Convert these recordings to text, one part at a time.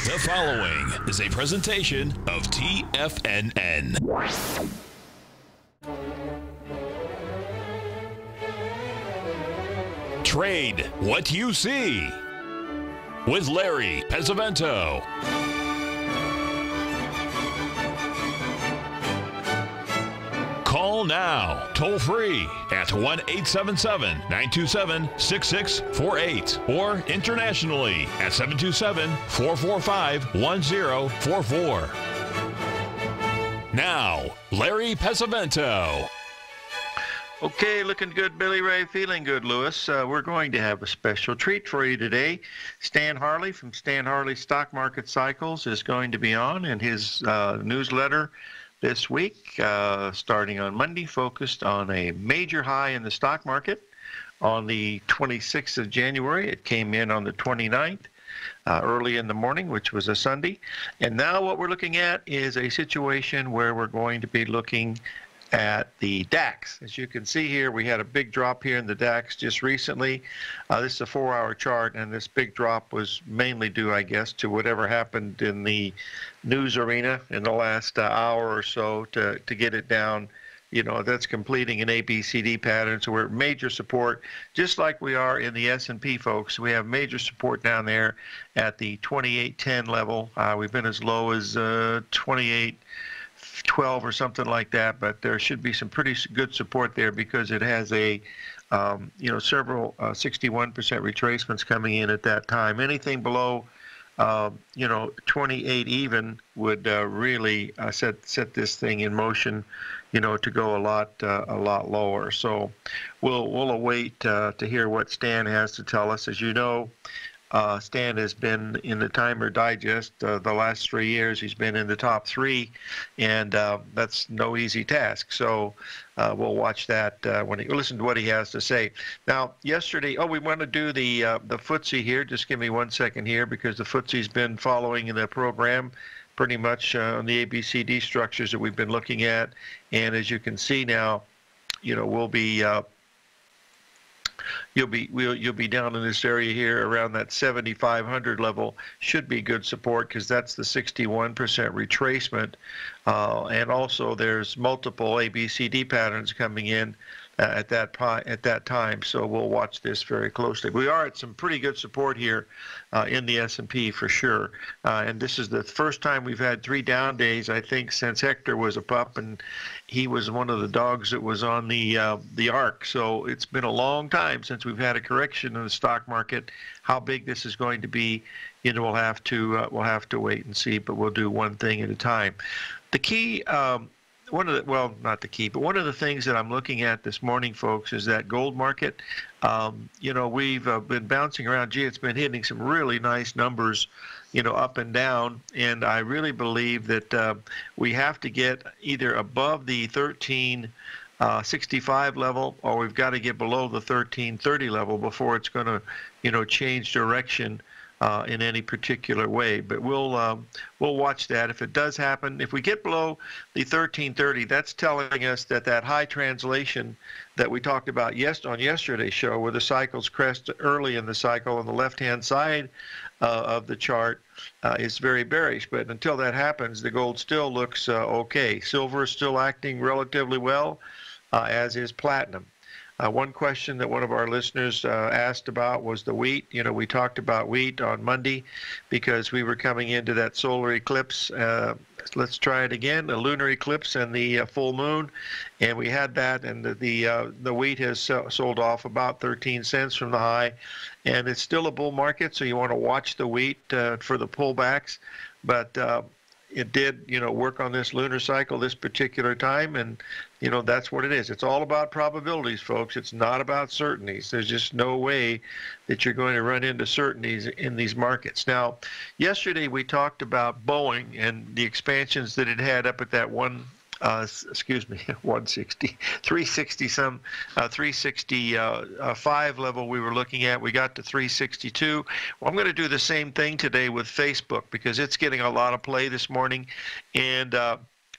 The following is a presentation of TFNN. Trade what you see with Larry Pesavento. Call now, toll free at 1-877-927-6648 or internationally at 727-445-1044. Now, Larry Pesavento. Okay, looking good, Billy Ray. Feeling good, Lewis. We're going to have a special treat for you today. Stan Harley from Stan Harley Stock Market Cycles is going to be on, and his newsletter this week, starting on Monday, focused on a major high in the stock market on the 26th of January. It came in on the 29th, early in the morning, which was a Sunday. And now what we're looking at is a situation where we're going to be looking at the DAX. As you can see here, we had a big drop here in the DAX just recently. This is a 4-hour chart, and this big drop was mainly due, I guess, to whatever happened in the news arena in the last hour or so to get it down. You know, that's completing an ABCD pattern, so we're at major support, just like we are in the S&P, folks. We have major support down there at the 2810 level. We've been as low as 2812 or something like that, but there should be some pretty good support there because it has a several 61% retracements coming in at that time. Anything below 28 even would really set this thing in motion, to go a lot lower. So we'll await to hear what Stan has to tell us. As you know, Stan has been in the Timer Digest the last 3 years. He's been in the top 3, and that's no easy task. So we'll watch that when he listen to what he has to say. Now, yesterday, we want to do the FTSE here. Just give me 1 second here because the FTSE's been following in the program pretty much on the ABCD structures that we've been looking at. And as you can see now, we'll be you'll be down in this area here around that 7,500 level. Should be good support because that's the 61% retracement, and also there's multiple ABCD patterns coming in at that time. So we'll watch this very closely. We are at some pretty good support here in the S&P for sure, and this is the first time we've had 3 down days, I think, since Hector was a pup, and he was one of the dogs that was on the arc. So it's been a long time since we've had a correction in the stock market. How big this is going to be, we'll have to wait and see. But we'll do one thing at a time. The key. Not the key, but one of the things that I'm looking at this morning, folks, is that gold market. We've been bouncing around. Gee, it's been hitting some really nice numbers, up and down. And I really believe that we have to get either above the 1365 level, or we've got to get below the 1330 level before it's going to, change direction in any particular way. But we'll watch that. If it does happen, if we get below the 1330, that's telling us that high translation that we talked about on yesterday's show, where the cycles crest early in the cycle on the left-hand side of the chart, is very bearish. But until that happens, the gold still looks okay. Silver is still acting relatively well, as is platinum. One question that one of our listeners asked about was the wheat. We talked about wheat on Monday because we were coming into that solar eclipse. Let's try it again, a lunar eclipse and the full moon. And we had that, and the wheat has sold off about 13 cents from the high. And it's still a bull market, so you want to watch the wheat for the pullbacks. But it did, work on this lunar cycle this particular time, and that's what it is. It's all about probabilities, folks. It's not about certainties. There's just no way that you're going to run into certainties in these markets. Now, yesterday we talked about Boeing and the expansions that it had up at that 365 level we were looking at. We got to 362. Well, I'm going to do the same thing today with Facebook because it's getting a lot of play this morning, and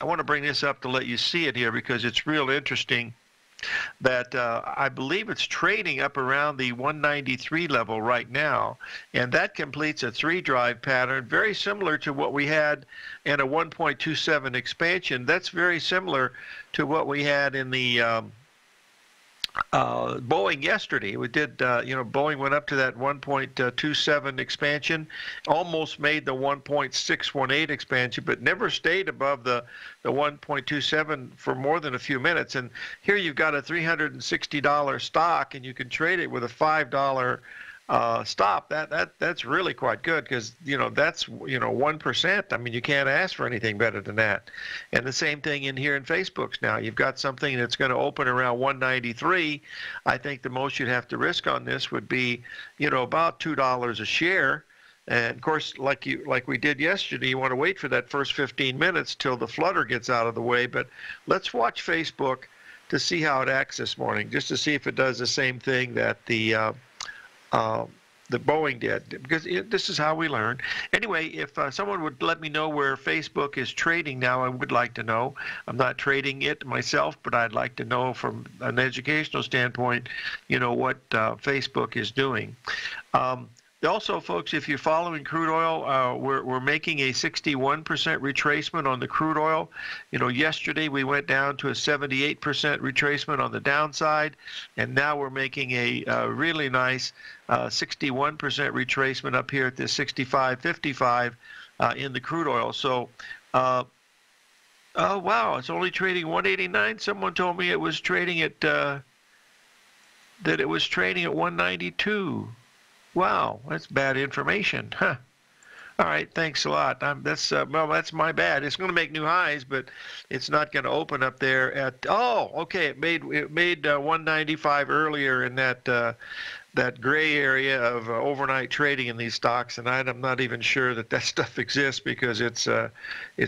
I want to bring this up to let you see it here because it's real interesting. that I believe it's trading up around the 193 level right now, and that completes a 3-drive pattern, very similar to what we had in a 1.27 expansion. That's very similar to what we had in the Boeing yesterday. We did, Boeing went up to that 1.27 expansion, almost made the 1.618 expansion, but never stayed above the 1.27 for more than a few minutes. And here you've got a $360 stock, and you can trade it with a $5 stop. That's really quite good, because that's 1%. I mean, you can't ask for anything better than that. And the same thing in here in Facebook's now. You've got something that's going to open around 193. I think the most you'd have to risk on this would be about $2 a share. And of course, like we did yesterday, you want to wait for that first 15 minutes till the flutter gets out of the way. But let's watch Facebook to see how it acts this morning, just to see if it does the same thing that the Boeing did, because this is how we learn. Anyway, if someone would let me know where Facebook is trading now, I would like to know. I'm not trading it myself, but I'd like to know from an educational standpoint, what Facebook is doing. Also, folks, if you're following crude oil, we're making a 61% retracement on the crude oil. Yesterday we went down to a 78% retracement on the downside, and now we're making a really nice 61% retracement up here at this 65.55 in the crude oil. So, oh wow, it's only trading 189. Someone told me it was trading at that it was trading at 192. Wow, that's bad information. Huh. All right, thanks a lot. That's my bad. It's going to make new highs, but it's not going to open up there at. Oh, okay. It made 195 earlier in that gray area of overnight trading in these stocks, and I'm not even sure that stuff exists, because it's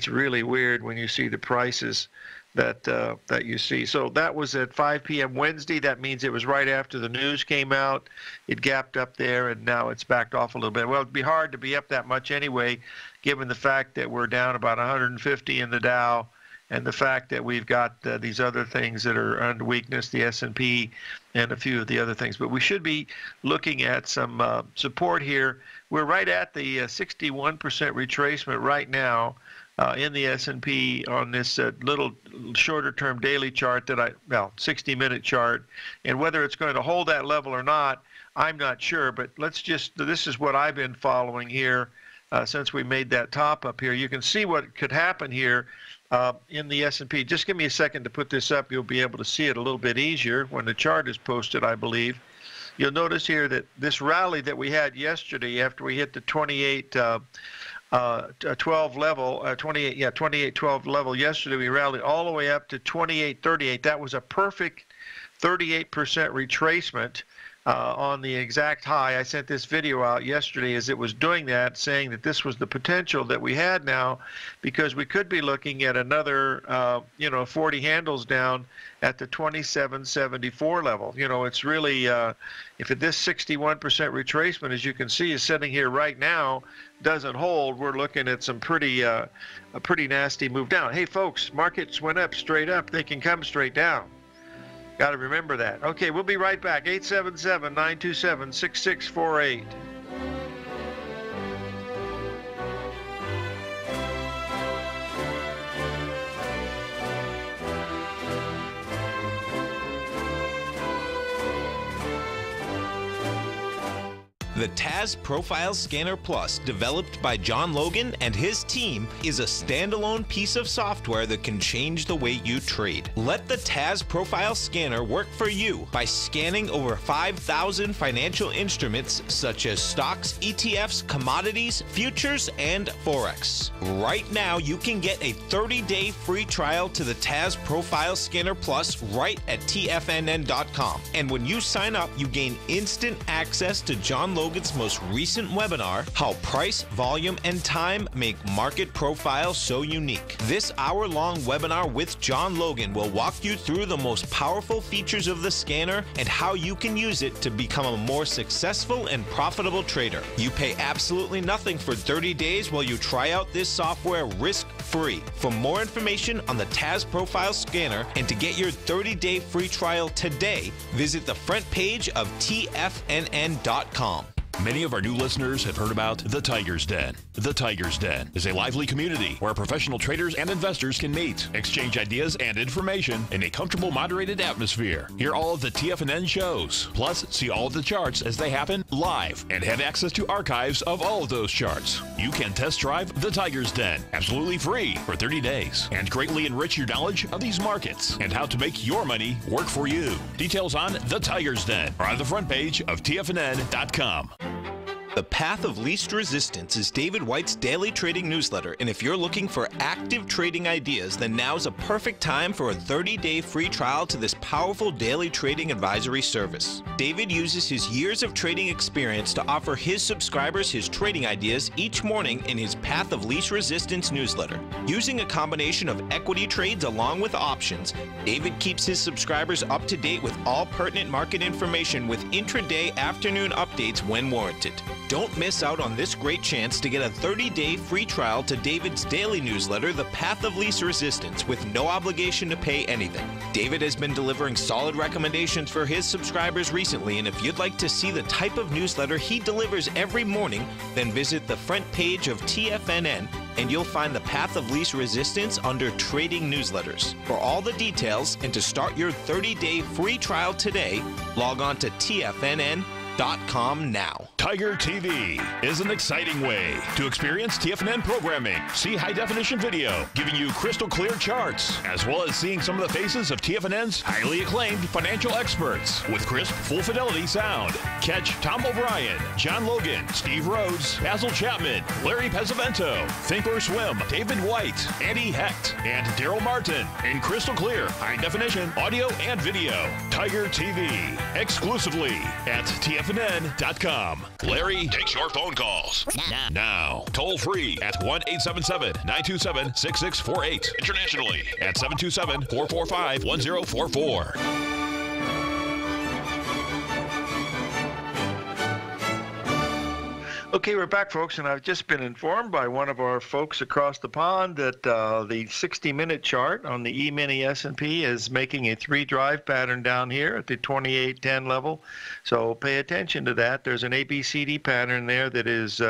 really weird when you see the prices that you see. So that was at 5 p.m. Wednesday. That means it was right after the news came out. It gapped up there, and now it's backed off a little bit. Well, it'd be hard to be up that much anyway, given the fact that we're down about 150 in the Dow, and the fact that we've got these other things that are under weakness, the S&P and a few of the other things. But we should be looking at some support here. We're right at the 61% retracement right now. In the S&P on this little shorter-term daily chart 60-minute chart, and whether it's going to hold that level or not, I'm not sure. But this is what I've been following here since we made that top up here. You can see what could happen here in the S&P. Just give me a second to put this up. You'll be able to see it a little bit easier when the chart is posted, I believe. You'll notice here that this rally that we had yesterday after we hit the 12 level, 28.12 level yesterday, we rallied all the way up to 28.38. That was a perfect 38% retracement on the exact high. I sent this video out yesterday as it was doing that, saying that this was the potential that we had now, because we could be looking at another 40 handles down at the 27.74 level. It's really if this 61% retracement, as you can see, is sitting here right now, doesn't hold, we're looking at some a pretty nasty move down. Hey folks, markets went up straight up. They can come straight down. Got to remember that. Okay, we'll be right back. 877-927-6648. The TAS Profile Scanner Plus, developed by John Logan and his team, is a standalone piece of software that can change the way you trade. Let the TAS Profile Scanner work for you by scanning over 5,000 financial instruments such as stocks, ETFs, commodities, futures, and Forex. Right now, you can get a 30-day free trial to the TAS Profile Scanner Plus right at TFNN.com. And when you sign up, you gain instant access to John Logan's most recent webinar, How Price, Volume, and Time Make Market Profile So Unique. This hour-long webinar with John Logan will walk you through the most powerful features of the scanner and how you can use it to become a more successful and profitable trader. You pay absolutely nothing for 30 days while you try out this software risk-free. free. For more information on the TAS Profile Scanner and to get your 30-day free trial today, visit the front page of TFNN.com. Many of our new listeners have heard about the Tiger's Den. The Tiger's Den is a lively community where professional traders and investors can meet, exchange ideas and information in a comfortable, moderated atmosphere. Hear all of the TFNN shows, plus see all of the charts as they happen live and have access to archives of all of those charts. You can test drive the Tiger's Den absolutely free for 30 days and greatly enrich your knowledge of these markets and how to make your money work for you. Details on the Tiger's Den are on the front page of TFNN.com. The Path of Least Resistance is David White's daily trading newsletter, and if you're looking for active trading ideas, then now's a perfect time for a 30-day free trial to this powerful daily trading advisory service. David uses his years of trading experience to offer his subscribers his trading ideas each morning in his Path of Least Resistance newsletter. Using a combination of equity trades along with options, David keeps his subscribers up to date with all pertinent market information with intraday afternoon updates when warranted. Don't miss out on this great chance to get a 30-day free trial to David's daily newsletter, The Path of Least Resistance, with no obligation to pay anything. David has been delivering solid recommendations for his subscribers recently, and if you'd like to see the type of newsletter he delivers every morning, then visit the front page of TFNN and you'll find the Path of Least Resistance under Trading Newsletters. For all the details and to start your 30-day free trial today, log on to TFNN.com now. Tiger TV is an exciting way to experience TFNN programming. See high-definition video, giving you crystal clear charts, as well as seeing some of the faces of TFNN's highly acclaimed financial experts with crisp, full-fidelity sound. Catch Tom O'Brien, John Logan, Steve Rhodes, Basil Chapman, Larry Pesavento, Think or Swim, David White, Andy Hecht, and Daryl Martin in crystal clear, high-definition audio and video. Tiger TV, exclusively at TFNN.com. Larry takes your phone calls now. Toll free at 1-877-927-6648. Internationally at 727-445-1044. Okay, we're back, folks, and I've just been informed by one of our folks across the pond that the 60-minute chart on the E-mini S&P is making a 3-drive pattern down here at the 2810 level. So pay attention to that. There's an ABCD pattern there that is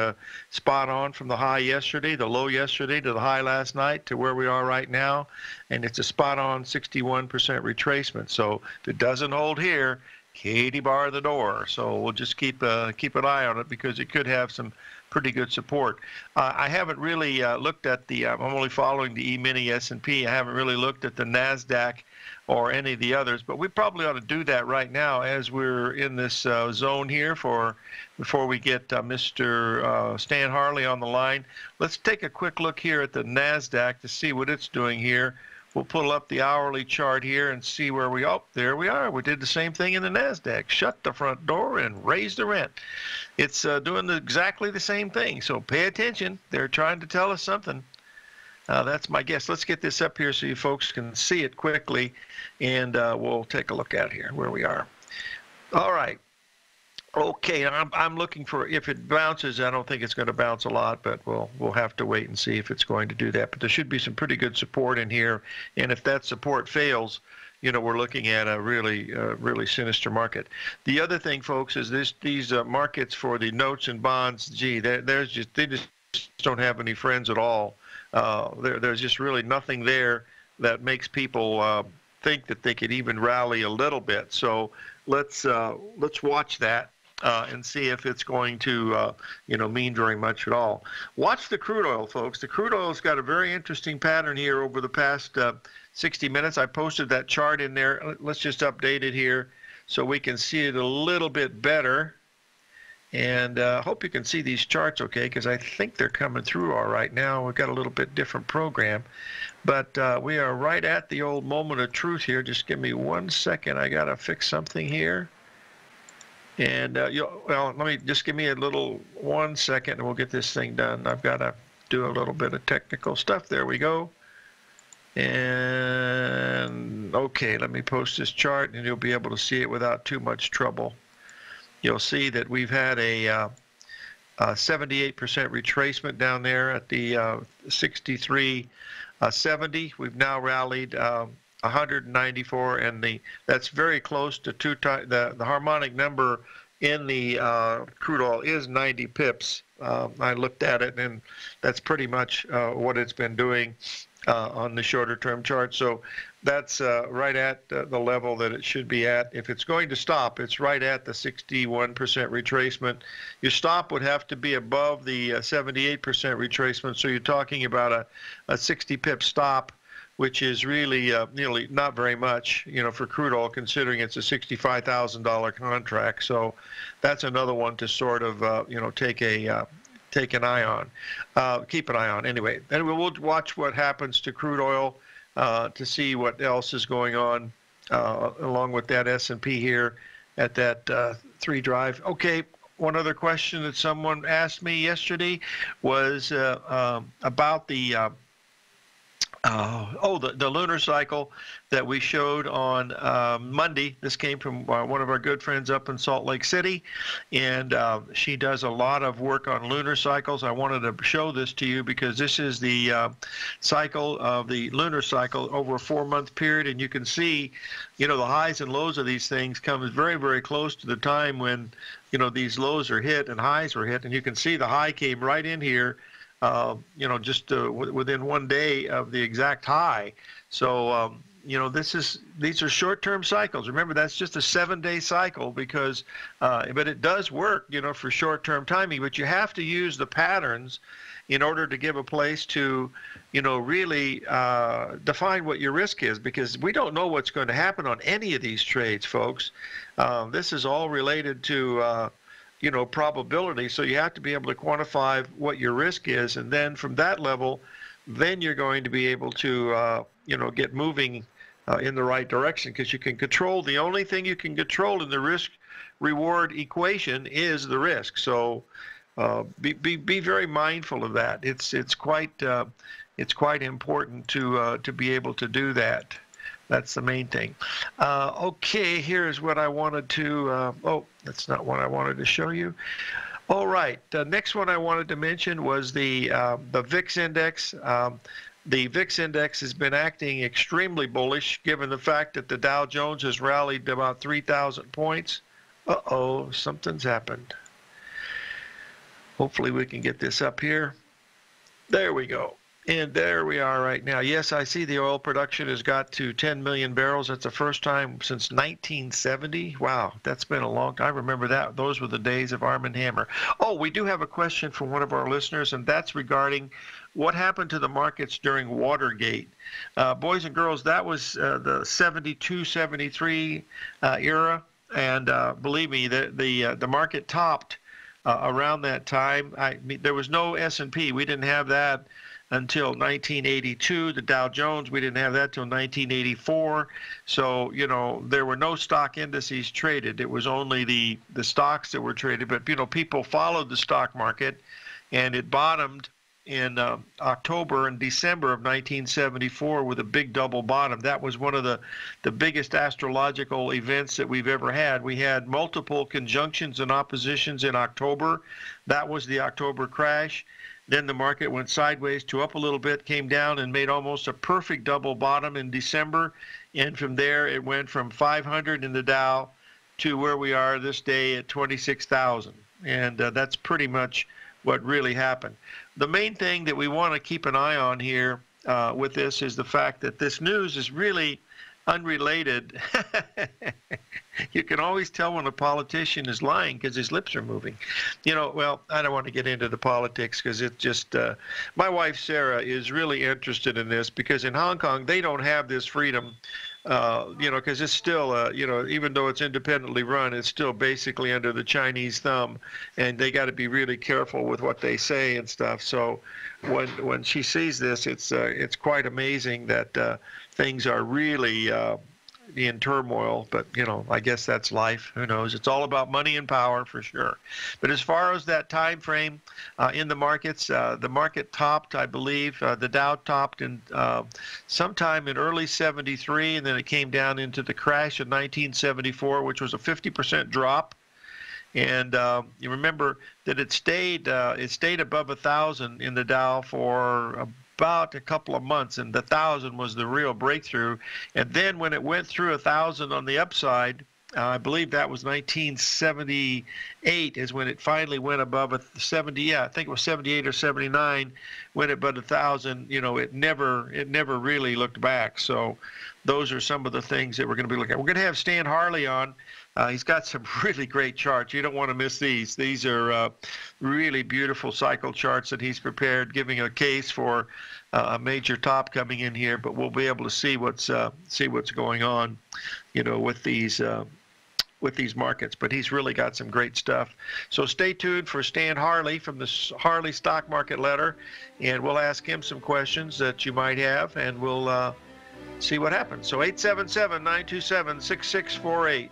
spot on from the high yesterday, the low yesterday, to the high last night, to where we are right now. And it's a spot-on 61% retracement. So if it doesn't hold here, Katie bar the door. So we'll just keep an eye on it because it could have some pretty good support. I haven't really looked at the, I'm only following the E-mini S&P. I haven't really looked at the NASDAQ or any of the others, but we probably ought to do that right now as we're in this zone here before we get Mr. Stan Harley on the line. Let's take a quick look here at the NASDAQ to see what it's doing here. We'll pull up the hourly chart here and see where we are. Oh, there we are. We did the same thing in the NASDAQ. Shut the front door and raise the rent. It's doing exactly the same thing. So pay attention. They're trying to tell us something. That's my guess. Let's get this up here so you folks can see it quickly, and we'll take a look at here where we are. All right. Okay, I'm looking for, if it bounces, I don't think it's going to bounce a lot, but we'll have to wait and see if it's going to do that. But there should be some pretty good support in here, and if that support fails, you know, we're looking at a really sinister market. The other thing, folks, is these markets for the notes and bonds. Gee, they just don't have any friends at all. There's just really nothing there that makes people think that they could even rally a little bit. So let's watch that. And see if it's going to, mean very much at all. Watch the crude oil, folks. The crude oil's got a very interesting pattern here over the past 60 minutes. I posted that chart in there. Let's just update it here so we can see it a little bit better. And hope you can see these charts okay, because I think they're coming through all right now. We've got a little bit different program. But we are right at the old moment of truth here. Just give me 1 second. I got to fix something here. And, let me just give me a little 1 second and we'll get this thing done. I've got to do a little bit of technical stuff. There we go. And, okay, let me post this chart and you'll be able to see it without too much trouble. You'll see that we've had a 78% retracement down there at the 63.70. We've now rallied 194, and that's very close to the harmonic number in the crude oil is 90 pips. I looked at it, and that's pretty much what it's been doing on the shorter term chart. So that's right at the level that it should be at. If it's going to stop, it's right at the 61% retracement. Your stop would have to be above the 78% retracement. So you're talking about a 60 pip stop, which is really not very much, for crude oil, considering it's a $65,000 contract. So that's another one to sort of, take an eye on, keep an eye on. Anyway, we'll watch what happens to crude oil to see what else is going on along with that S&P here at that 3 drive. Okay. One other question that someone asked me yesterday was about the the lunar cycle that we showed on Monday. This came from one of our good friends up in Salt Lake City, and she does a lot of work on lunar cycles. I wanted to show this to you because this is the cycle of the lunar cycle over a 4-month period, and you can see, the highs and lows of these things come very, very close to the time when, these lows are hit and highs were hit, and you can see the high came right in here, just within 1 day of the exact high. So, these are short-term cycles. Remember, that's just a 7-day cycle because, but it does work, for short-term timing. But you have to use the patterns in order to give a place to, really define what your risk is, because we don't know what's going to happen on any of these trades, folks. This is all related to probability. So you have to be able to quantify what your risk is, and then from that level, then you're going to be able to, get moving in the right direction, because you can control. The only thing you can control in the risk-reward equation is the risk. So be very mindful of that. It's quite important to be able to do that. That's the main thing. Okay, here's what I wanted to, that's not what I wanted to show you. All right, the next one I wanted to mention was the VIX index. The VIX index has been acting extremely bullish given the fact that the Dow Jones has rallied about 3,000 points. Uh-oh, something's happened. Hopefully we can get this up here. There we go. And there we are right now. Yes, I see the oil production has got to 10 million barrels. That's the first time since 1970. Wow, that's been a long time. I remember that. Those were the days of Arm & Hammer. Oh, we do have a question from one of our listeners, and that's regarding what happened to the markets during Watergate. Boys and girls, that was the 72, 73 era, and believe me, the market topped around that time. There was no S&P. We didn't have that until 1982. The Dow Jones, we didn't have that till 1984. So, there were no stock indices traded. It was only the stocks that were traded. But, people followed the stock market, and it bottomed in October and December of 1974 with a big double bottom. That was one of the biggest astrological events that we've ever had. We had multiple conjunctions and oppositions in October. That was the October crash. Then the market went sideways to up a little bit, came down and made almost a perfect double bottom in December. And from there, it went from 500 in the Dow to where we are this day at 26,000. And that's pretty much what really happened. The main thing that we want to keep an eye on here with this is the fact that this news is really unrelated. You can always tell when a politician is lying because his lips are moving. Well, I don't want to get into the politics because it's just, my wife Sarah is really interested in this because in Hong Kong, they don't have this freedom, because it's still, even though it's independently run, it's still basically under the Chinese thumb, and they got to be really careful with what they say and stuff. So when she sees this, it's quite amazing that things are really in turmoil, but I guess that's life. Who knows? It's all about money and power for sure. But as far as that time frame in the markets, the market topped, I believe, the Dow topped in sometime in early 73, and then it came down into the crash of 1974, which was a 50% drop. And you remember that it stayed above 1,000 in the Dow for about a couple of months, and the 1,000 was the real breakthrough. And then when it went through 1,000 on the upside, I believe that was 1978 is when it finally went above a 70. Yeah, I think it was 78 or 79. Went above 1,000. You know, it never really looked back. So those are some of the things that we're going to be looking at. We're going to have Stan Harley on. He's got some really great charts. You don't want to miss these. These are really beautiful cycle charts that he's prepared, giving a case for a major top coming in here. But we'll be able to see what's going on, you know, with these markets. But he's really got some great stuff. So stay tuned for Stan Harley from the Harley Stock Market Letter, and we'll ask him some questions that you might have, and we'll see what happens. So 877-927-6648.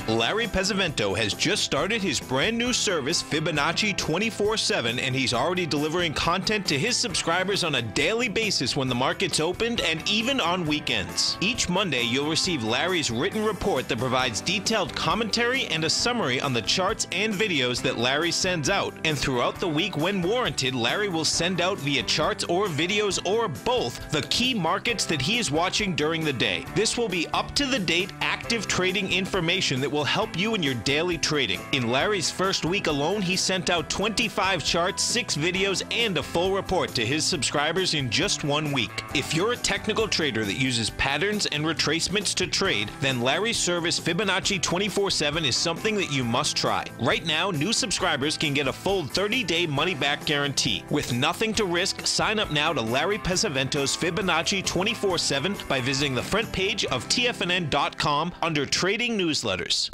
Larry Pesavento has just started his brand new service, Fibonacci 24/7, and he's already delivering content to his subscribers on a daily basis when the market's opened and even on weekends. Each Monday, you'll receive Larry's written report that provides detailed commentary and a summary on the charts and videos that Larry sends out. And throughout the week, when warranted, Larry will send out via charts or videos or both the key markets that he is watching during the day. This will be up-to-the-date, active trading information that will help you in your daily trading. In Larry's first week alone, he sent out 25 charts, 6 videos, and a full report to his subscribers in just 1 week. If you're a technical trader that uses patterns and retracements to trade, then Larry's service Fibonacci 24/7 is something that you must try. Right now, new subscribers can get a full 30-day money-back guarantee. With nothing to risk, sign up now to Larry Pesavento's Fibonacci 24/7 by visiting the front page of TFNN.com under Trading Newsletters.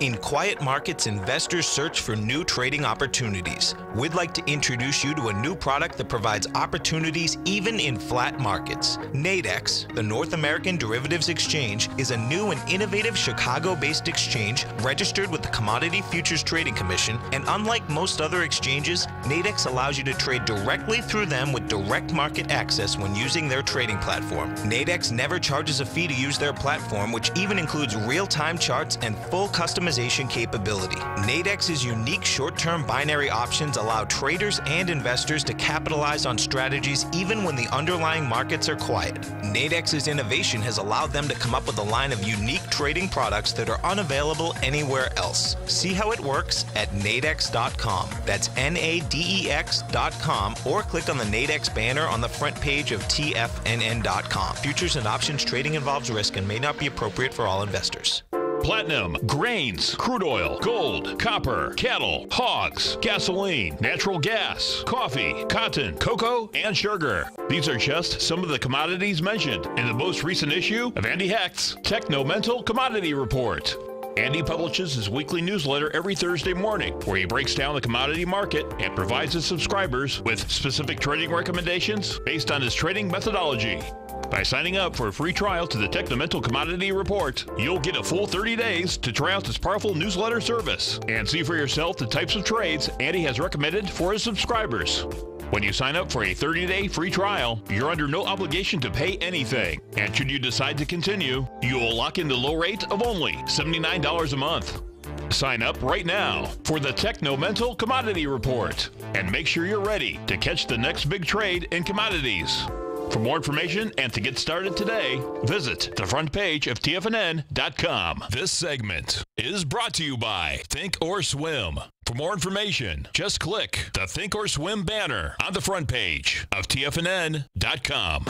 In quiet markets, investors search for new trading opportunities. We'd like to introduce you to a new product that provides opportunities even in flat markets. Nadex, the North American Derivatives Exchange, is a new and innovative Chicago-based exchange registered with the Commodity Futures Trading Commission, and unlike most other exchanges, Nadex allows you to trade directly through them with direct market access when using their trading platform. Nadex never charges a fee to use their platform, which even includes real-time charts and full customization capability. Nadex's unique short-term binary options allow traders and investors to capitalize on strategies even when the underlying markets are quiet. Nadex's innovation has allowed them to come up with a line of unique trading products that are unavailable anywhere else. See how it works at nadex.com. That's NADEX.com, or click on the Nadex banner on the front page of TFNN.com. Futures and options trading involves risk and may not be appropriate for all investors. Platinum, grains, crude oil, gold, copper, cattle, hogs, gasoline, natural gas, coffee, cotton, cocoa, and sugar. These are just some of the commodities mentioned in the most recent issue of Andy Hecht's Techno-Mental Commodity Report. Andy publishes his weekly newsletter every Thursday morning, where he breaks down the commodity market and provides his subscribers with specific trading recommendations based on his trading methodology. By signing up for a free trial to the Techno-Mental Commodity Report, you'll get a full 30 days to try out this powerful newsletter service and see for yourself the types of trades Andy has recommended for his subscribers. When you sign up for a 30-day free trial, you're under no obligation to pay anything. And should you decide to continue, you will lock in the low rate of only $79 a month. Sign up right now for the Techno-Mental Commodity Report and make sure you're ready to catch the next big trade in commodities. For more information and to get started today, visit the front page of TFNN.com. This segment is brought to you by Think or Swim. For more information, just click the Think or Swim banner on the front page of TFNN.com.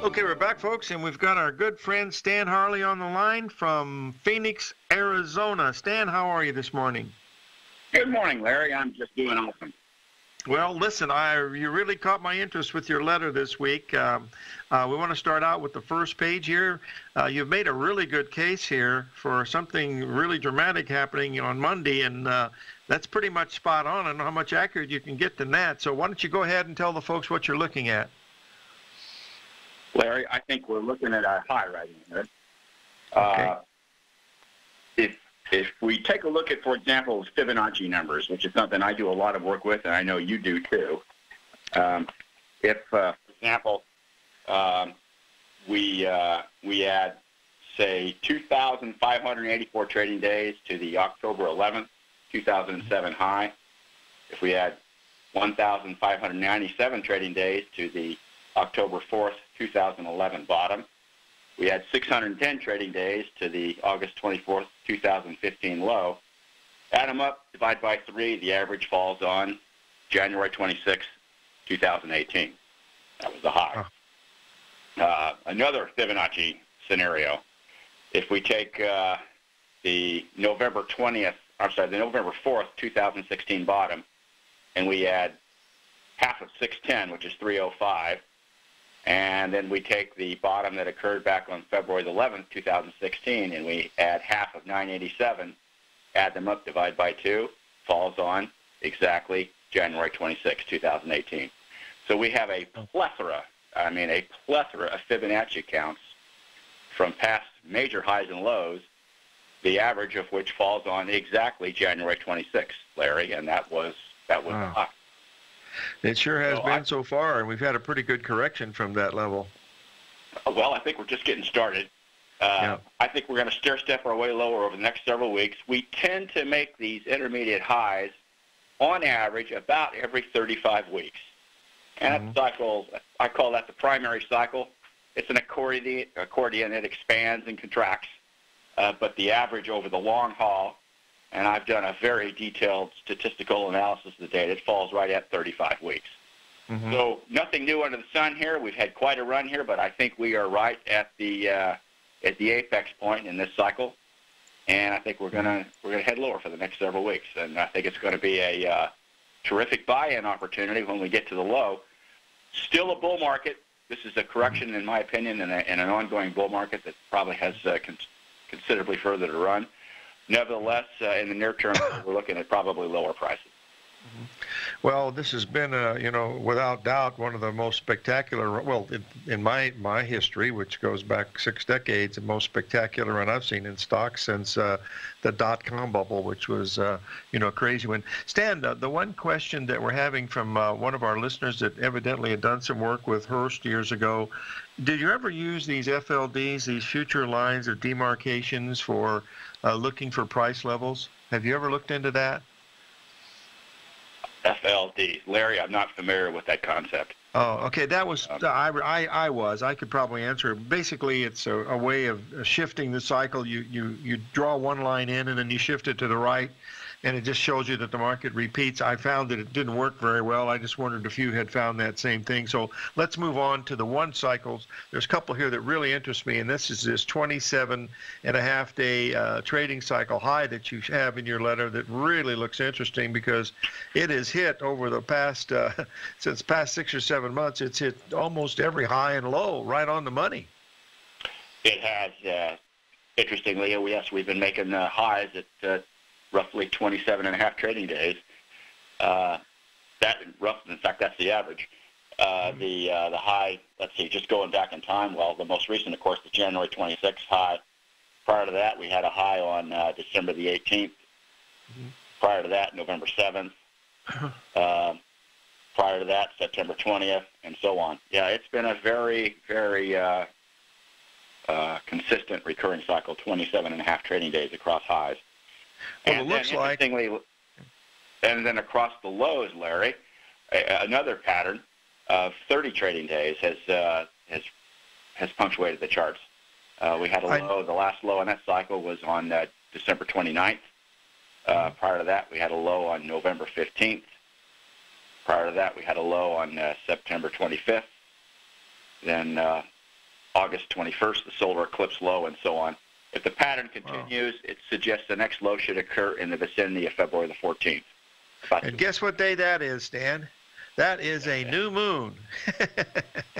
Okay, we're back, folks, and we've got our good friend Stan Harley on the line from Phoenix, Arizona. Stan, how are you this morning? Good morning, Larry. I'm just doing awesome. Well, listen, you really caught my interest with your letter this week. We want to start out with the first page here. You've made a really good case here for something really dramatic happening on Monday, and That's pretty much spot on. I don't know how much accurate you can get than that. So why don't you go ahead and tell the folks what you're looking at? Larry, I think we're looking at a high right here. Okay. If we take a look at, for example, Fibonacci numbers, which is something I do a lot of work with, and I know you do too. For example, we add, say, 2,584 trading days to the October 11th, 2007 high. If we add 1,597 trading days to the October 4th, 2011 bottom, we had 610 trading days to the August 24th, 2015 low. Add them up, divide by 3, the average falls on January 26th, 2018. That was the high. Another Fibonacci scenario, if we take the November 4th, 2016 bottom, and we add half of 610, which is 305, and then we take the bottom that occurred back on February 11th, 2016, and we add half of 987, add them up, divide by 2, falls on exactly January 26, 2018. So we have a plethora of Fibonacci counts from past major highs and lows, the average of which falls on exactly January 26, Larry, and that was Wow. high. It sure has been so far, and we've had a pretty good correction from that level. Well, I think we're just getting started. I think we're going to stair-step our way lower over the next several weeks. We tend to make these intermediate highs, on average, about every 35 weeks. And that cycle, I call that the primary cycle. It's an accordion. It expands and contracts. But the average over the long haul, and I've done a very detailed statistical analysis of the data, it falls right at 35 weeks. So nothing new under the sun here. We've had quite a run here, but I think we are right at the apex point in this cycle, and I think we're gonna head lower for the next several weeks. And I think it's going to be a terrific buy-in opportunity when we get to the low. Still a bull market. This is a correction, in my opinion, in an ongoing bull market that probably has considerably further to run. Nevertheless, in the near term, we're looking at probably lower prices. Well, this has been, without doubt, one of the most spectacular, in my history, which goes back 6 decades, the most spectacular run I've seen in stocks since the dot-com bubble, which was, a crazy one. Stan, the one question that we're having from one of our listeners that evidently had done some work with Hearst years ago, did you ever use these FLDs, these future lines of demarcations, for looking for price levels? Have you ever looked into that? FLD. Larry, I'm not familiar with that concept. Oh, okay. That was I could probably answer it. Basically, it's a way of shifting the cycle. You draw one line in and then you shift it to the right, and it just shows you that the market repeats. I found that it didn't work very well. I just wondered if you had found that same thing. So let's move on to the one cycles. There's a couple here that really interest me, and this is this 27.5-day trading cycle high that you have in your letter that really looks interesting because it has hit over the past, since past 6 or 7 months, it's hit almost every high and low right on the money. It has, interestingly, yes, we've been making highs at roughly 27.5 trading days. In fact, that's the average. The high, let's see, just going back in time, well, the most recent, of course, the January 26th high. Prior to that, we had a high on December the 18th. Prior to that, November 7th. Prior to that, September 20th, and so on. Yeah, it's been a very, very consistent recurring cycle, 27.5 trading days across highs. Well, And it looks like. And then across the lows, Larry, another pattern of 30 trading days has punctuated the charts. We had a low. The last low in that cycle was on December 29th. Prior to that, we had a low on November 15th. Prior to that, we had a low on September 25th. Then August 21st, the solar eclipse low, and so on. If the pattern continues, it suggests the next low should occur in the vicinity of February the 14th. And guess what day that is, Stan? That is a new moon. Is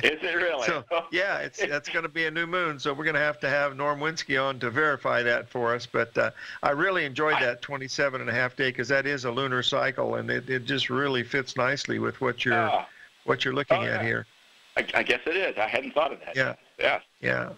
it really? So, yeah, that's going to be a new moon. So we're going to have Norm Winsky on to verify that for us. But I really enjoyed that 27.5 day, because that is a lunar cycle, and it just really fits nicely with what you're looking at here. I guess it is. I hadn't thought of that. Yeah. Yes. Yeah.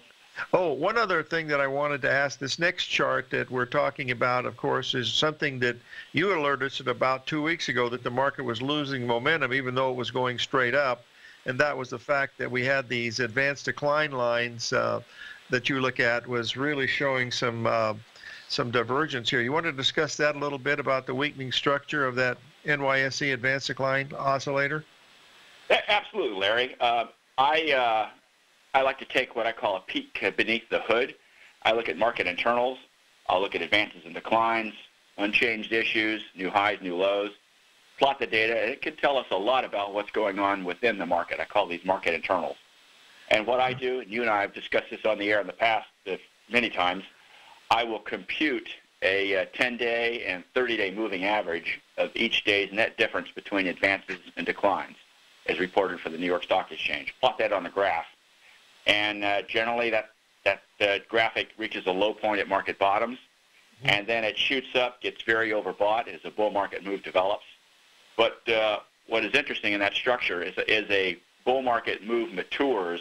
Oh, one other thing that I wanted to ask, this next chart that we're talking about, of course, is something that you alerted us about 2 weeks ago, that the market was losing momentum even though it was going straight up. And that was the fact that we had these advanced decline lines that you look at was really showing some divergence here. You want to discuss that a little bit about the weakening structure of that NYSE advanced decline oscillator? Absolutely, Larry. I like to take what I call a peek beneath the hood. I look at market internals. I'll look at advances and declines, unchanged issues, new highs, new lows, plot the data, and it can tell us a lot about what's going on within the market. I call these market internals. And what I do, and you and I have discussed this on the air in the past many times, I will compute a 10-day and 30-day moving average of each day's net difference between advances and declines, as reported for the New York Stock Exchange. Plot that on the graph. And generally that graphic reaches a low point at market bottoms, and then it shoots up, gets very overbought as a bull market move develops. But what is interesting in that structure is a bull market move matures,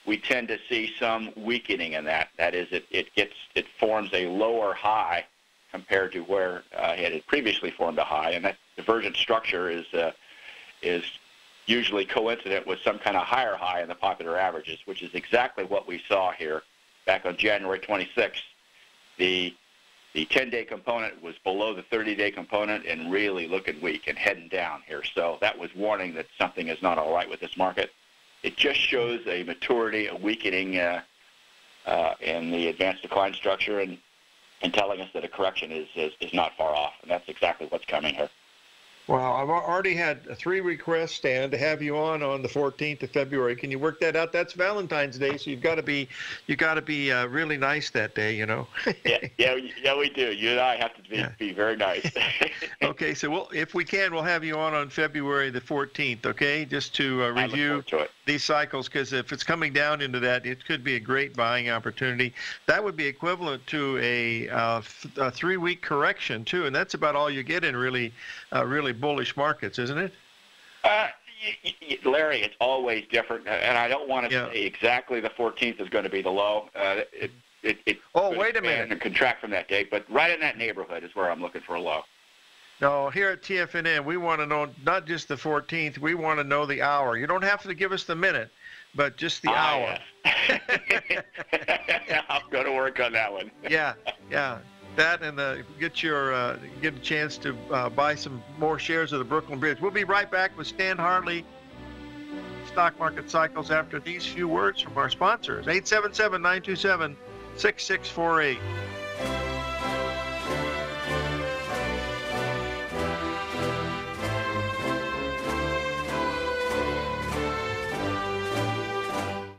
we tend to see some weakening in that. That is, it forms a lower high compared to where it had previously formed a high, and that divergent structure is usually coincident with some kind of higher high in the popular averages, which is exactly what we saw here back on January 26th. The 10-day component was below the 30-day component and really looking weak and heading down here. So that was warning that something is not all right with this market. It just shows a maturity, a weakening in the advanced decline structure, and telling us that a correction is not far off, and that's exactly what's coming here. Well, I've already had 3 requests, Stan, to have you on the 14th of February. Can you work that out? That's Valentine's Day, so you got to be really nice that day, you know. yeah, we do. You and I have to be very nice. Okay, so if we can, we'll have you on February the 14th. Okay, just to review these cycles, because if it's coming down into that, it could be a great buying opportunity. That would be equivalent to a 3-week correction too, and that's about all you get in really bullish markets, isn't it? Larry, it's always different, and I don't want to say exactly the 14th is going to be the low. Wait a minute. And contract from that day, but right in that neighborhood is where I'm looking for a low. No, here at TFNN, we want to know not just the 14th, we want to know the hour. You don't have to give us the minute, but just the hour. Yeah. I'm going to work on that one. Yeah. That and get a chance to buy some more shares of the Brooklyn Bridge. We'll be right back with Stan Hartley, Stock Market Cycles, after these few words from our sponsors. 877-927-6648.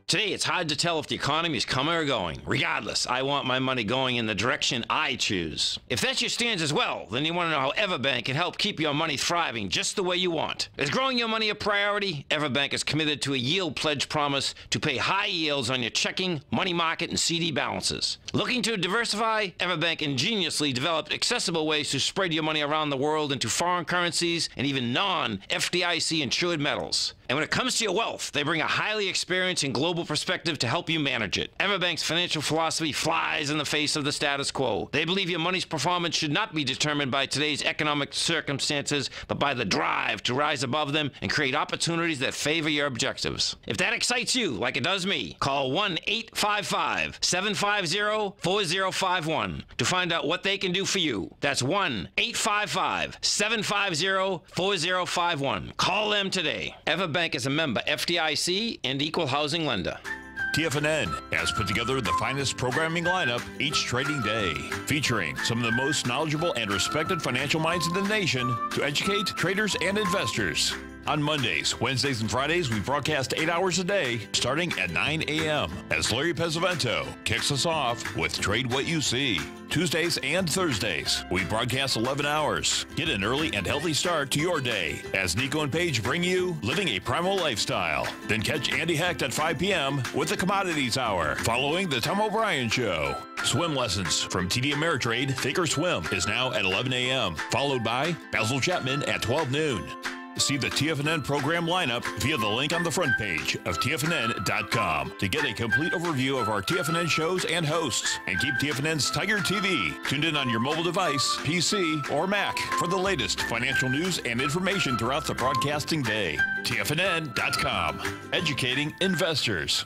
Today, it's hard to tell if the economy is coming or going. Regardless, I want my money going in the direction I choose. If that's your stance as well, then you want to know how Everbank can help keep your money thriving just the way you want. Is growing your money a priority? Everbank is committed to a yield pledge promise to pay high yields on your checking, money market, and CD balances. Looking to diversify? Everbank ingeniously developed accessible ways to spread your money around the world into foreign currencies and even non-FDIC insured metals. And when it comes to your wealth, they bring a highly experienced and global perspective to help you manage it. Everbank's financial philosophy flies in the face of the status quo. They believe your money's performance should not be determined by today's economic circumstances, but by the drive to rise above them and create opportunities that favor your objectives. If that excites you, like it does me, call 1-855-750-4051 to find out what they can do for you. That's 1-855-750-4051. Call them today. Everbank is a member FDIC and equal housing lender. TFNN has put together the finest programming lineup each trading day, featuring some of the most knowledgeable and respected financial minds in the nation to educate traders and investors. On Mondays, Wednesdays, and Fridays, we broadcast 8 hours a day, starting at 9 a.m. as Larry Pesavento kicks us off with Trade What You See. Tuesdays and Thursdays, we broadcast 11 hours. Get an early and healthy start to your day as Nico and Paige bring you Living a Primal Lifestyle. Then catch Andy Hecht at 5 p.m. with the Commodities Hour, following the Tom O'Brien Show. Swim lessons from TD Ameritrade Think or Swim is now at 11 a.m., followed by Basil Chapman at 12 noon. See the TFNN program lineup via the link on the front page of TFNN.com to get a complete overview of our TFNN shows and hosts. And keep TFNN's Tiger TV tuned in on your mobile device, PC, or Mac for the latest financial news and information throughout the broadcasting day. TFNN.com, educating investors.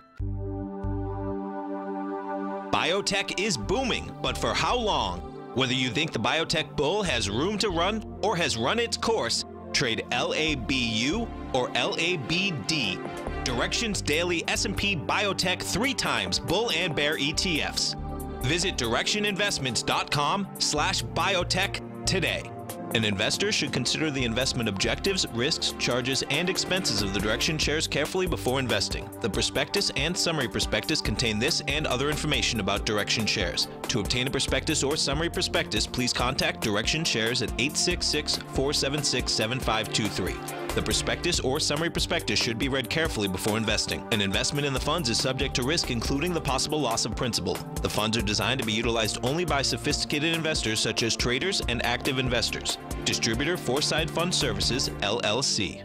Biotech is booming, but for how long? Whether you think the biotech bull has room to run or has run its course, trade LABU or LABD. Directions Daily S&P Biotech 3 times bull and bear ETFs. Visit directioninvestments.com/biotech today. An investor should consider the investment objectives, risks, charges, and expenses of the Direction shares carefully before investing. The prospectus and summary prospectus contain this and other information about Direction shares. To obtain a prospectus or summary prospectus, please contact Direction shares at 866-476-7523. The prospectus or summary prospectus should be read carefully before investing. An investment in the funds is subject to risk, including the possible loss of principal. The funds are designed to be utilized only by sophisticated investors such as traders and active investors. Distributor Foreside Fund Services, LLC.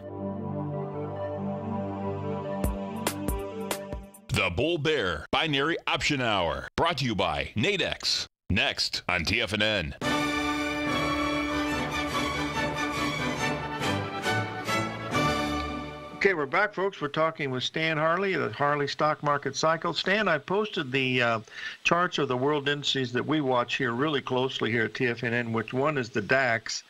The Bull Bear Binary Option Hour, brought to you by Nadex. Next on TFNN. Okay, we're back, folks. We're talking with Stan Harley, the Harley Stock Market Cycle. Stan, I posted the charts of the world indices that we watch here really closely here at TFNN, which one is the DAX,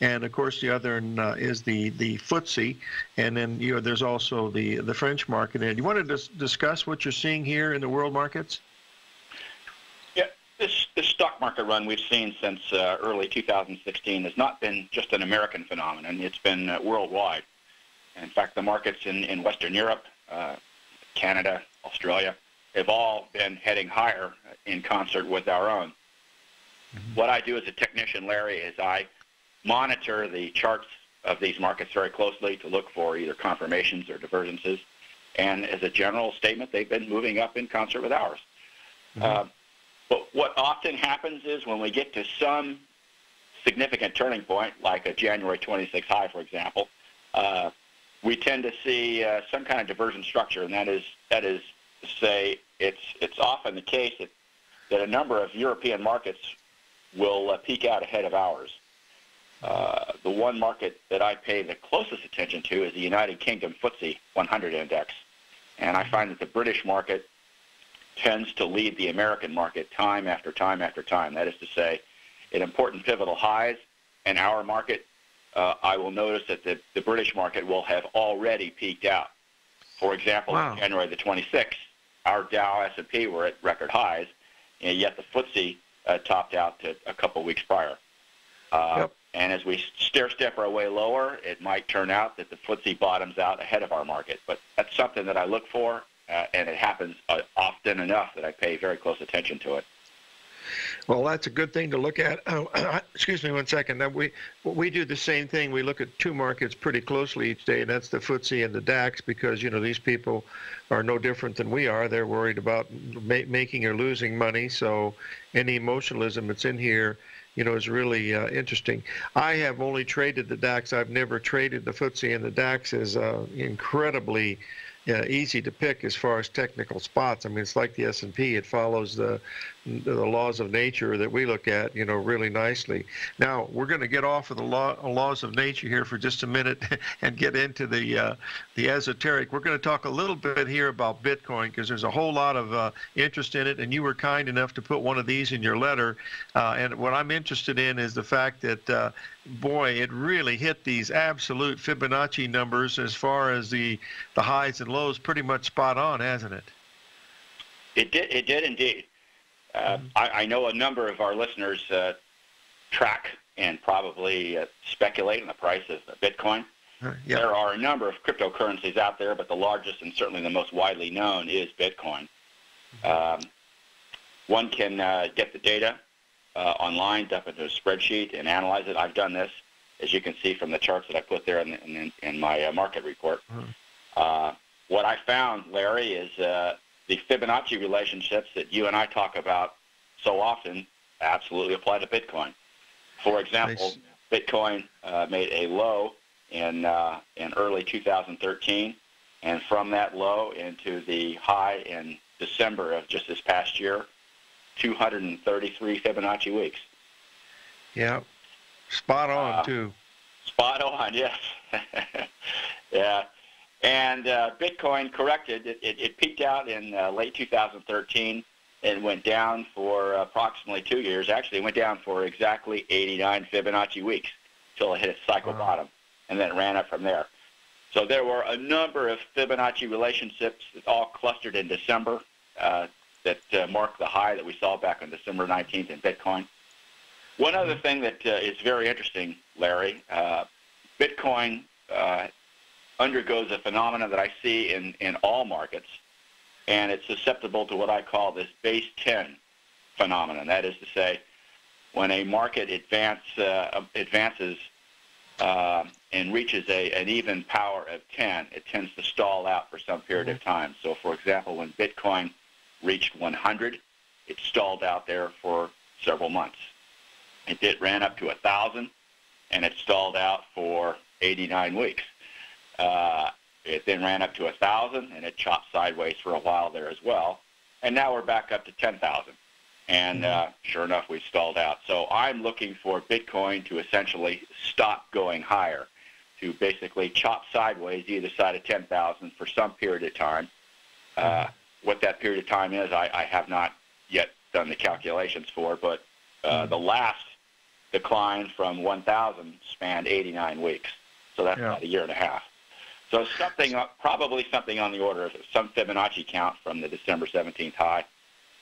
and of course the other is the FTSE, and then there's also the French market. And you want to discuss what you're seeing here in the world markets? Yeah, this stock market run we've seen since early 2016 has not been just an American phenomenon. It's been worldwide. In fact, the markets in Western Europe, Canada, Australia, have all been heading higher in concert with our own. Mm-hmm. What I do as a technician, Larry, is I monitor the charts of these markets very closely to look for either confirmations or divergences. And as a general statement, they've been moving up in concert with ours. Mm-hmm. But what often happens is when we get to some significant turning point, like a January 26 high, for example, we tend to see some kind of divergent structure, and that is to say it's often the case that a number of European markets will peak out ahead of ours. The one market that I pay the closest attention to is the United Kingdom FTSE 100 index, and I find that the British market tends to lead the American market time after time after time. That is to say, at important pivotal highs, and our market, I will notice that the British market will have already peaked out. For example, wow. On January the 26th, our Dow S&P were at record highs, and yet the FTSE topped out to a couple weeks prior. Yep. And as we stair-step our way lower, it might turn out that the FTSE bottoms out ahead of our market. But that's something that I look for, and it happens often enough that I pay very close attention to it. Well, that's a good thing to look at. Excuse me one second. We do the same thing. We look at two markets pretty closely each day, and that's the FTSE and the DAX, because, these people are no different than we are. They're worried about making or losing money, so any emotionalism that's in here, is really interesting. I have only traded the DAX. I've never traded the FTSE, and the DAX is incredibly easy to pick as far as technical spots. I mean, it's like the S&P. It follows the laws of nature that we look at, really nicely. Now, we're going to get off of the laws of nature here for just a minute and get into the esoteric. We're going to talk a little bit here about Bitcoin, because there's a whole lot of interest in it, and you were kind enough to put one of these in your letter. And what I'm interested in is the fact that, boy, it really hit these absolute Fibonacci numbers as far as the highs and lows, pretty much spot on, hasn't it? It did indeed. I know a number of our listeners track and probably speculate on the price of Bitcoin. There are a number of cryptocurrencies out there, but the largest and certainly the most widely known is Bitcoin. One can get the data online, dump it into a spreadsheet, and analyze it. I've done this, as you can see from the charts that I put there in my market report. What I found, Larry, is the Fibonacci relationships that you and I talk about so often absolutely apply to Bitcoin. For example, Bitcoin made a low in early 2013, and from that low into the high in December of just this past year, 233 Fibonacci weeks. Yeah, spot on too. Spot on, yes. Yeah, and Bitcoin corrected. It peaked out in late 2013 and went down for approximately 2 years. Actually, it went down for exactly 89 Fibonacci weeks until it hit its cycle bottom, and then it ran up from there. So there were a number of Fibonacci relationships all clustered in December that marked the high that we saw back on December 19th in Bitcoin. One other thing that is very interesting, Larry, Bitcoin undergoes a phenomenon that I see in all markets, and it's susceptible to what I call this base 10 phenomenon. That is to say, when a market advances and reaches an even power of 10, it tends to stall out for some period of time. So, for example, when Bitcoin reached 100, it stalled out there for several months. It ran up to 1,000, and it stalled out for 89 weeks. It then ran up to 1,000, and it chopped sideways for a while there as well. And now we're back up to 10,000. And sure enough, we stalled out. So I'm looking for Bitcoin to essentially stop going higher, to basically chop sideways either side of 10,000 for some period of time. What that period of time is, I have not yet done the calculations for, but the last decline from 1,000 spanned 89 weeks. So that's about a year and a half. So probably something on the order of some Fibonacci count from the December 17th high.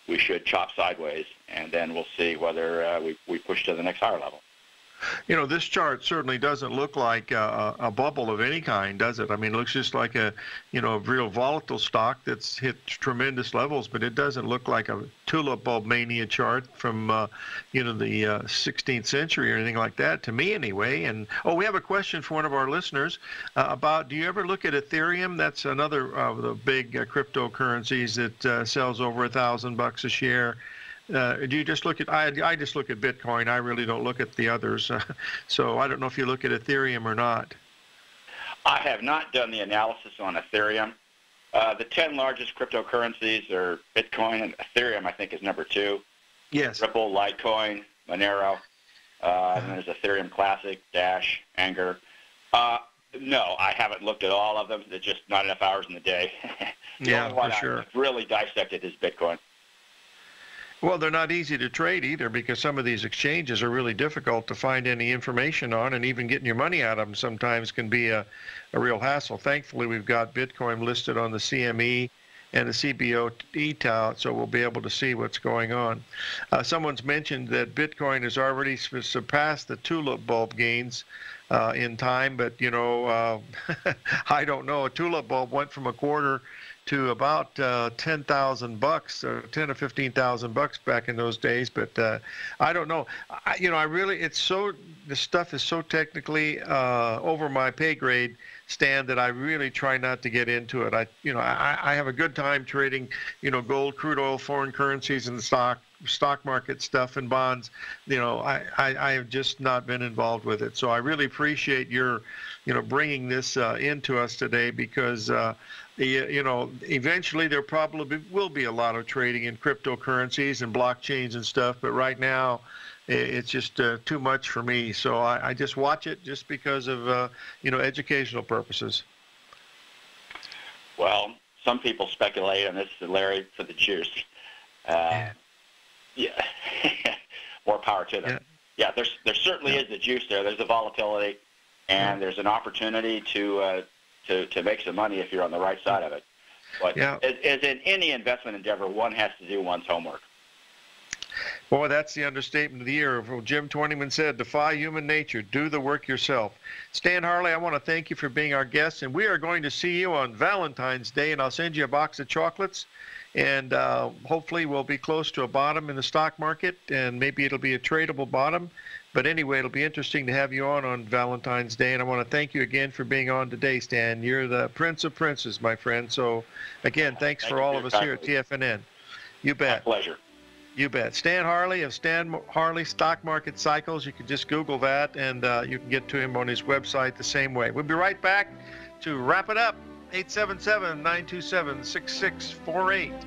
We should chop sideways, and then we'll see whether we push to the next higher level. You know, this chart certainly doesn't look like a bubble of any kind, does it? I mean, it looks just like a real volatile stock that's hit tremendous levels, but it doesn't look like a tulip bulb mania chart from, the 16th century or anything like that, to me anyway. And, we have a question for one of our listeners about, do you ever look at Ethereum? That's another of the big cryptocurrencies that sells over $1,000 a share. Do you just look at, I just look at Bitcoin. I really don't look at the others. So I don't know if you look at Ethereum or not. I have not done the analysis on Ethereum. The 10 largest cryptocurrencies are Bitcoin, and Ethereum, I think, is number 2. Yes. Ripple, Litecoin, Monero, and there's Ethereum Classic, Dash, Anger. No, I haven't looked at all of them. There's just not enough hours in the day. The only one for sure. I've really dissected is Bitcoin. Well, they're not easy to trade either, because some of these exchanges are really difficult to find any information on, and even getting your money out of them sometimes can be a real hassle. Thankfully, we've got Bitcoin listed on the CME and the CBOE tout, so we'll be able to see what's going on. Someone's mentioned that Bitcoin has already surpassed the tulip bulb gains in time, but, I don't know. A tulip bulb went from a quarter to about $10,000 or $10,000 or $15,000 back in those days, but I don't know. This stuff is so technically over my pay grade, Stan, that I really try not to get into it. I have a good time trading, gold, crude oil, foreign currencies, and the stock market stuff and bonds. I have just not been involved with it. So I really appreciate your, bringing this into us today, because eventually there probably will be a lot of trading in cryptocurrencies and blockchains and stuff, but right now it's just too much for me. So I just watch it just because of, educational purposes. Well, some people speculate on this, Larry, for the juice. Yeah. More power to them. Yeah, there certainly is the juice there. There's the volatility, and there's an opportunity to make some money if you're on the right side of it. But as in any investment endeavor, one has to do one's homework. Boy, that's the understatement of the year. Jim Twentyman said, defy human nature, do the work yourself. Stan Harley, I want to thank you for being our guest, and we are going to see you on Valentine's Day, and I'll send you a box of chocolates, and hopefully we'll be close to a bottom in the stock market, and maybe it'll be a tradable bottom. But anyway, it'll be interesting to have you on Valentine's Day, and I want to thank you again for being on today, Stan. You're the Prince of Princes, my friend. So, again, thanks for all of us here at TFNN. You bet. My pleasure. You bet. Stan Harley of Stan Harley Stock Market Cycles. You can just Google that, and you can get to him on his website the same way. We'll be right back to wrap it up. 877-927-6648.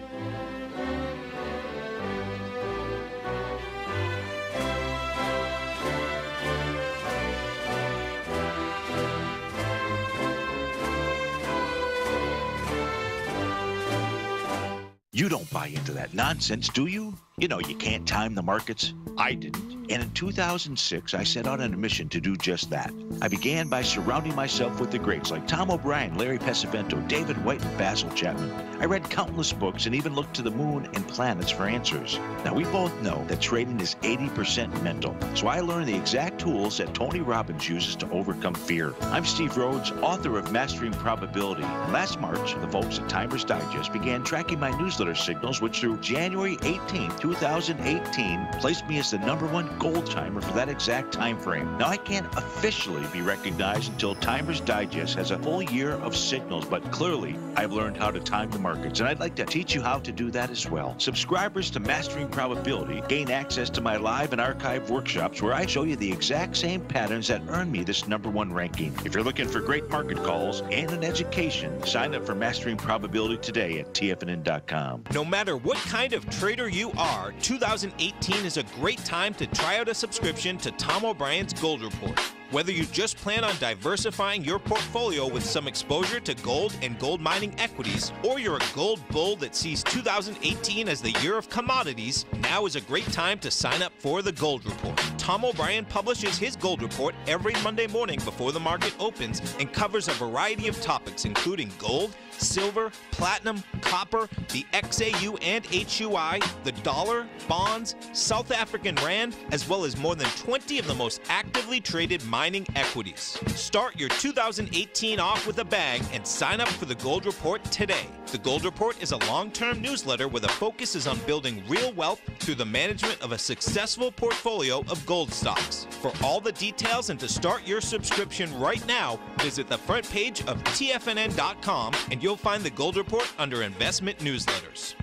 You don't buy into that nonsense, do you? You know you can't time the markets. I didn't. And in 2006, I set out on a mission to do just that. I began by surrounding myself with the greats like Tom O'Brien, Larry Pesavento, David White, and Basil Chapman. I read countless books and even looked to the moon and planets for answers. Now, we both know that trading is 80% mental. So I learned the exact tools that Tony Robbins uses to overcome fear. I'm Steve Rhodes, author of Mastering Probability. And last March, the folks at Timers Digest began tracking my newsletter signals, which through January 18, 2018, placed me as the #1 gold timer for that exact time frame. Now, I can't officially be recognized until Timers Digest has a full year of signals, but clearly I've learned how to time the markets, and I'd like to teach you how to do that as well. Subscribers to Mastering Probability gain access to my live and archive workshops where I show you the exact same patterns that earned me this #1 ranking. If you're looking for great market calls and an education, sign up for Mastering Probability today at TFNN.com. No matter what kind of trader you are, 2018 is a great time to try out a subscription to Tom O'Brien's Gold Report. Whether you just plan on diversifying your portfolio with some exposure to gold and gold mining equities, or you're a gold bull that sees 2018 as the year of commodities, now is a great time to sign up for the Gold Report. Tom O'Brien publishes his Gold Report every Monday morning before the market opens and covers a variety of topics including gold, silver, platinum, copper, the XAU and HUI, the dollar, bonds, South African rand, as well as more than 20 of the most actively traded mining equities. Start your 2018 off with a bang and sign up for the Gold Report today. The Gold Report is a long-term newsletter where the focus is on building real wealth through the management of a successful portfolio of gold stocks. For all the details and to start your subscription right now, visit the front page of TFNN.com and you'll find the Gold Report under Investment Newsletters.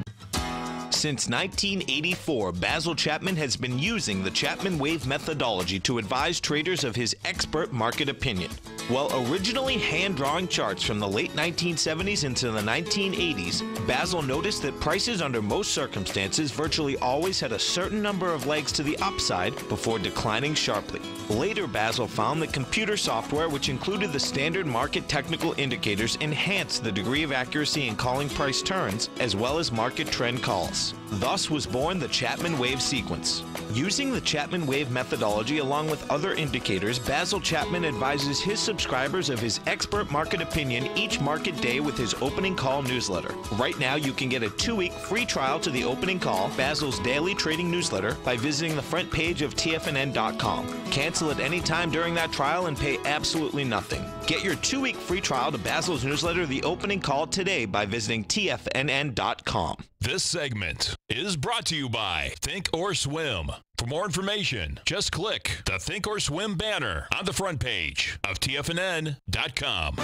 Since 1984, Basil Chapman has been using the Chapman Wave methodology to advise traders of his expert market opinion. While originally hand-drawing charts from the late 1970s into the 1980s, Basil noticed that prices under most circumstances virtually always had a certain number of legs to the upside before declining sharply. Later, Basil found that computer software, which included the standard market technical indicators, enhanced the degree of accuracy in calling price turns, as well as market trend calls. Thus was born the Chapman Wave sequence. Using the Chapman Wave methodology along with other indicators, Basil Chapman advises his subscribers of his expert market opinion each market day with his opening call newsletter. Right now, you can get a 2-week free trial to the opening call, Basil's daily trading newsletter, by visiting the front page of TFNN.com. Cancel at any time during that trial and pay absolutely nothing. Get your 2-week free trial to Basil's newsletter, The Opening Call, today by visiting TFNN.com. This segment is brought to you by Think or Swim. For more information, just click the Think or Swim banner on the front page of TFNN.com.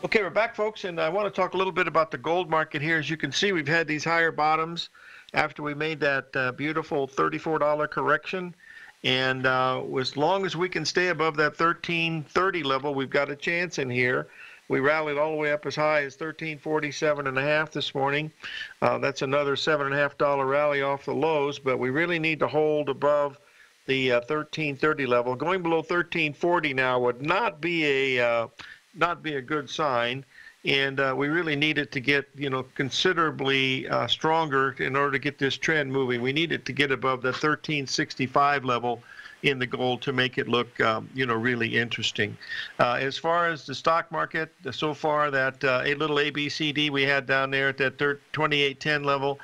Okay, we're back, folks, and I want to talk a little bit about the gold market here. As you can see, we've had these higher bottoms after we made that beautiful $34 correction. And as long as we can stay above that 1330 level, we've got a chance in here. We rallied all the way up as high as 1347.5 this morning. That's another $7.50 rally off the lows, but we really need to hold above the 1330 level. Going below 1340 now would not be a good sign. And we really need it to get, considerably stronger in order to get this trend moving. We need it to get above the 1365 level in the gold to make it look, really interesting. As far as the stock market, so far that a little ABCD we had down there at that 2810 level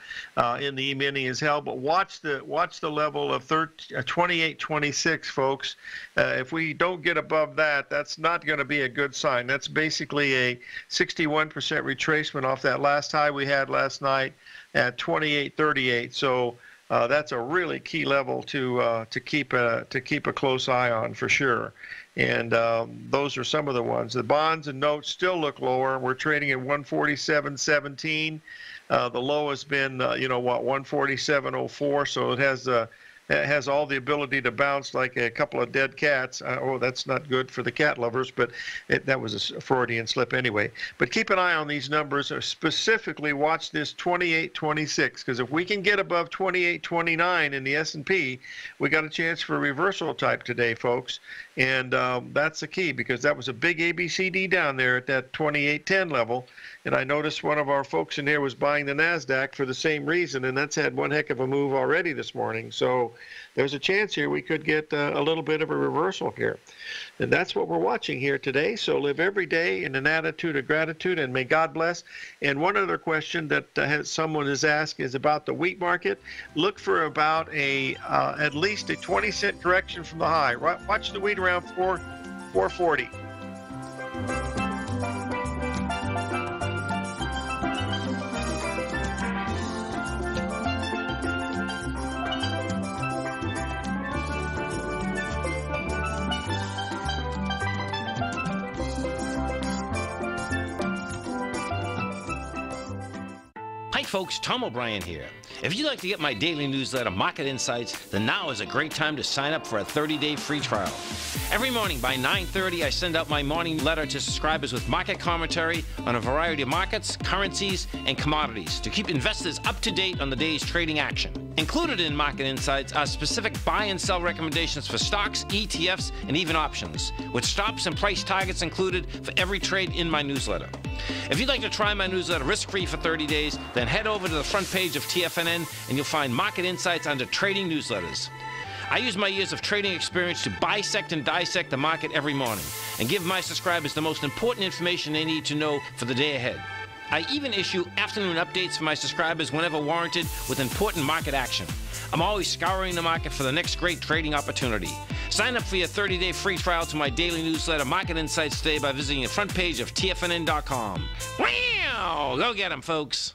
in the E-mini is held, but watch the level of 2826, folks. If we don't get above that, that's not going to be a good sign. That's basically a 61% retracement off that last high we had last night at 2838. So that's a really key level to keep a close eye on for sure. And those are some of the ones. The bonds and notes still look lower. We're trading at 147.17. The low has been 147.04. So it has all the ability to bounce like a couple of dead cats. That's not good for the cat lovers, but that was a Freudian slip anyway. But keep an eye on these numbers. Specifically, watch this 2826, because if we can get above 2829 in the S&P, we got a chance for a reversal type today, folks. And that's the key, because that was a big ABCD down there at that 2810 level. And I noticed one of our folks in here was buying the NASDAQ for the same reason, and that's had one heck of a move already this morning. So there's a chance here we could get a little bit of a reversal here. And that's what we're watching here today. So live every day in an attitude of gratitude, and may God bless. And one other question that someone has asked is about the wheat market. Look for about at least a 20-cent correction from the high. Watch the wheat around 440. Hi folks, Tom O'Brien here. If you'd like to get my daily newsletter, Market Insights, then now is a great time to sign up for a 30-day free trial. Every morning by 9:30, I send out my morning letter to subscribers with market commentary on a variety of markets, currencies, and commodities to keep investors up to date on the day's trading action. Included in Market Insights are specific buy and sell recommendations for stocks, ETFs, and even options, with stops and price targets included for every trade in my newsletter. If you'd like to try my newsletter risk-free for 30 days, then head over to the front page of TFNN and you'll find Market Insights under Trading Newsletters. I use my years of trading experience to bisect and dissect the market every morning and give my subscribers the most important information they need to know for the day ahead. I even issue afternoon updates for my subscribers whenever warranted with important market action. I'm always scouring the market for the next great trading opportunity. Sign up for your 30-day free trial to my daily newsletter, Market Insights, today by visiting the front page of TFNN.com. Wow! Go get 'em, folks!